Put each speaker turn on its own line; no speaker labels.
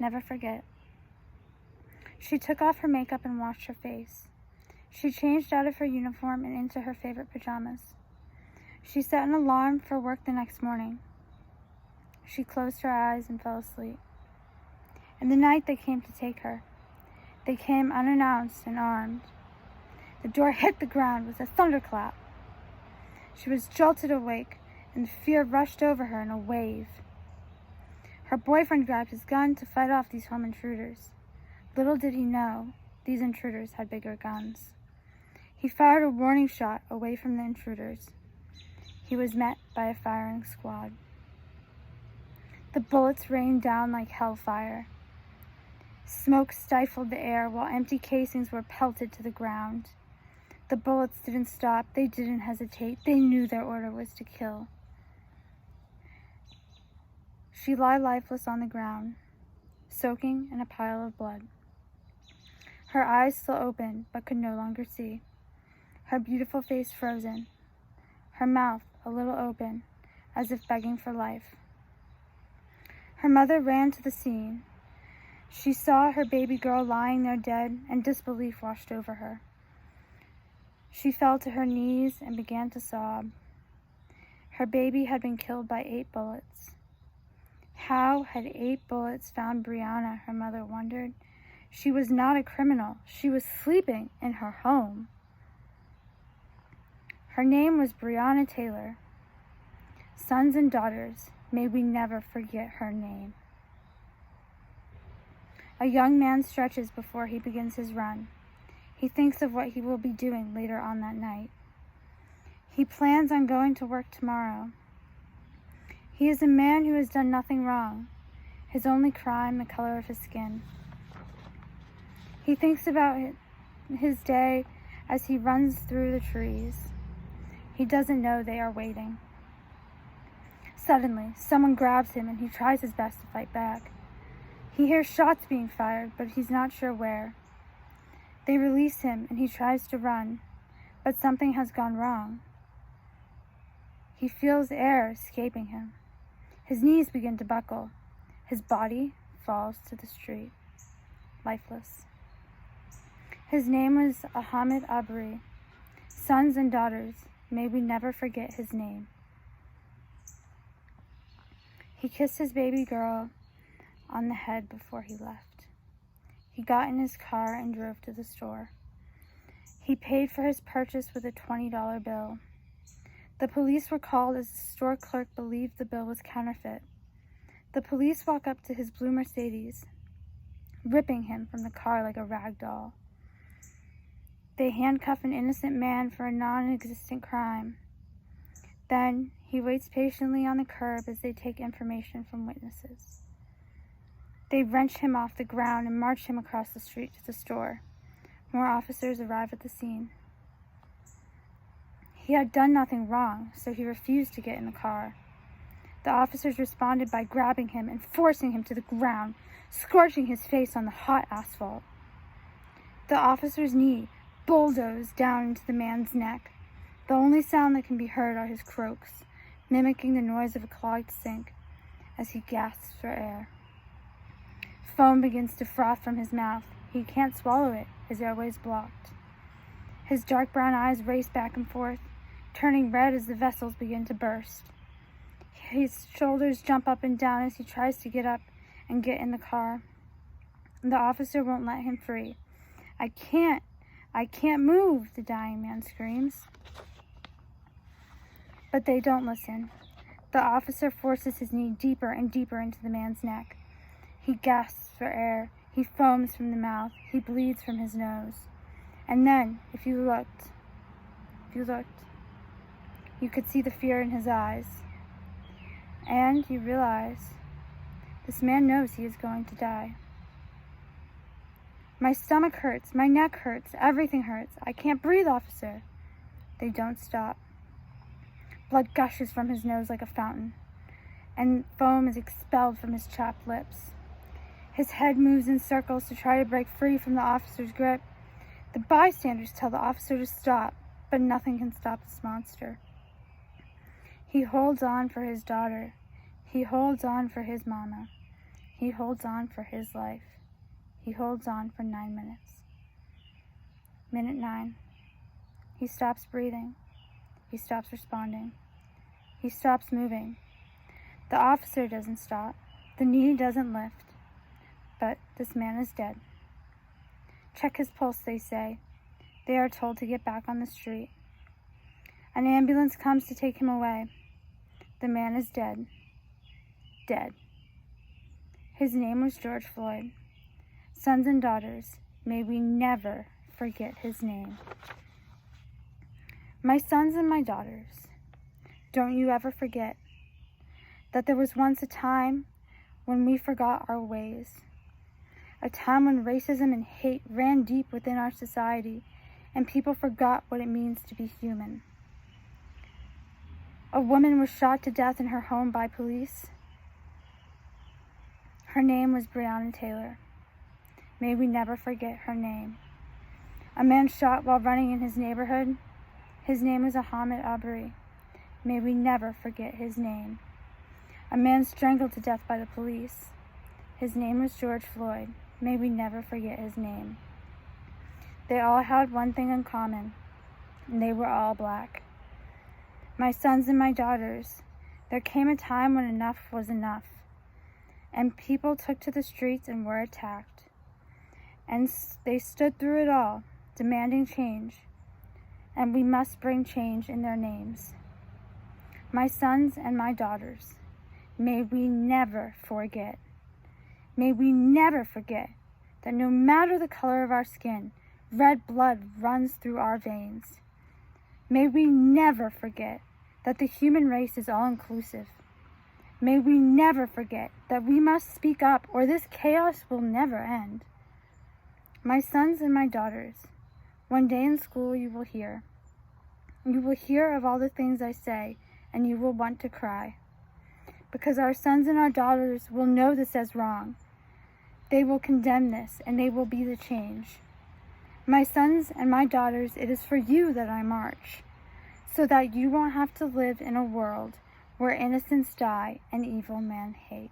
never forget. She took off her makeup and washed her face. She changed out of her uniform and into her favorite pajamas. She set an alarm for work the next morning. She closed her eyes and fell asleep. In the night they came to take her. They came unannounced and armed. The door hit the ground with a thunderclap. She was jolted awake, and fear rushed over her in a wave. Her boyfriend grabbed his gun to fight off these home intruders. Little did he know, these intruders had bigger guns. He fired a warning shot away from the intruders. He was met by a firing squad. The bullets rained down like hellfire. Smoke stifled the air while empty casings were pelted to the ground. The bullets didn't stop. They didn't hesitate. They knew their order was to kill. She lay lifeless on the ground, soaking in a pile of blood. Her eyes still open, but could no longer see. Her beautiful face frozen. Her mouth a little open, as if begging for life. Her mother ran to the scene. She saw her baby girl lying there dead, and disbelief washed over her. She fell to her knees and began to sob. Her baby had been killed by 8 bullets. How had 8 bullets found Brianna, her mother wondered. She was not a criminal. She was sleeping in her home. Her name was Breonna Taylor. Sons and daughters, may we never forget her name. A young man stretches before he begins his run. He thinks of what he will be doing later on that night. He plans on going to work tomorrow. He is a man who has done nothing wrong, his only crime the color of his skin. He thinks about his day as he runs through the trees. He doesn't know they are waiting. Suddenly, someone grabs him and he tries his best to fight back. He hears shots being fired, but he's not sure where. They release him and he tries to run, but something has gone wrong. He feels air escaping him. His knees begin to buckle. His body falls to the street, lifeless. His name was Ahmaud Arbery. Sons and daughters, may we never forget his name. He kissed his baby girl on the head before he left. He got in his car and drove to the store. He paid for his purchase with a $20 bill. The police were called as the store clerk believed the bill was counterfeit. The police walk up to his blue Mercedes, ripping him from the car like a rag doll. They handcuff an innocent man for a non-existent crime. Then he waits patiently on the curb as they take information from witnesses. They wrench him off the ground and march him across the street to the store. More officers arrive at the scene. He had done nothing wrong, so he refused to get in the car. The officers responded by grabbing him and forcing him to the ground, scorching his face on the hot asphalt. The officer's knee bulldozed down into the man's neck. The only sound that can be heard are his croaks, mimicking the noise of a clogged sink as he gasps for air. Foam begins to froth from his mouth. He can't swallow it, his airways blocked. His dark brown eyes race back and forth, turning red as the vessels begin to burst. His shoulders jump up and down as he tries to get up and get in the car. The officer won't let him free. I can't move, the dying man screams. But they don't listen. The officer forces his knee deeper and deeper into the man's neck. He gasps for air. He foams from the mouth. He bleeds from his nose. And then, if you looked, you could see the fear in his eyes. And you realize this man knows he is going to die. My stomach hurts. My neck hurts. Everything hurts. I can't breathe, officer. They don't stop. Blood gushes from his nose like a fountain, and foam is expelled from his chapped lips. His head moves in circles to try to break free from the officer's grip. The bystanders tell the officer to stop, but nothing can stop this monster. He holds on for his daughter. He holds on for his mama. He holds on for his life. He holds on for 9 minutes. Minute 9. He stops breathing. He stops responding. He stops moving. The officer doesn't stop. The knee doesn't lift. But this man is dead. Check his pulse, they say. They are told to get back on the street. An ambulance comes to take him away. The man is dead. Dead. His name was George Floyd. Sons and daughters, may we never forget his name. My sons and my daughters, don't you ever forget that there was once a time when we forgot our ways, a time when racism and hate ran deep within our society and people forgot what it means to be human. A woman was shot to death in her home by police. Her name was Breonna Taylor. May we never forget her name. A man shot while running in his neighborhood. His name is Ahmaud Arbery. May we never forget his name. A man strangled to death by the police. His name was George Floyd. May we never forget his name. They all had one thing in common, and they were all black. My sons and my daughters, there came a time when enough was enough, and people took to the streets and were attacked. And they stood through it all, demanding change, and we must bring change in their names. My sons and my daughters, may we never forget. May we never forget that no matter the color of our skin, red blood runs through our veins. May we never forget that the human race is all-inclusive. May we never forget that we must speak up or this chaos will never end. My sons and my daughters, one day in school you will hear. You will hear of all the things I say, and you will want to cry. Because our sons and our daughters will know this as wrong. They will condemn this, and they will be the change. My sons and my daughters, it is for you that I march, so that you won't have to live in a world where innocents die and evil men hate.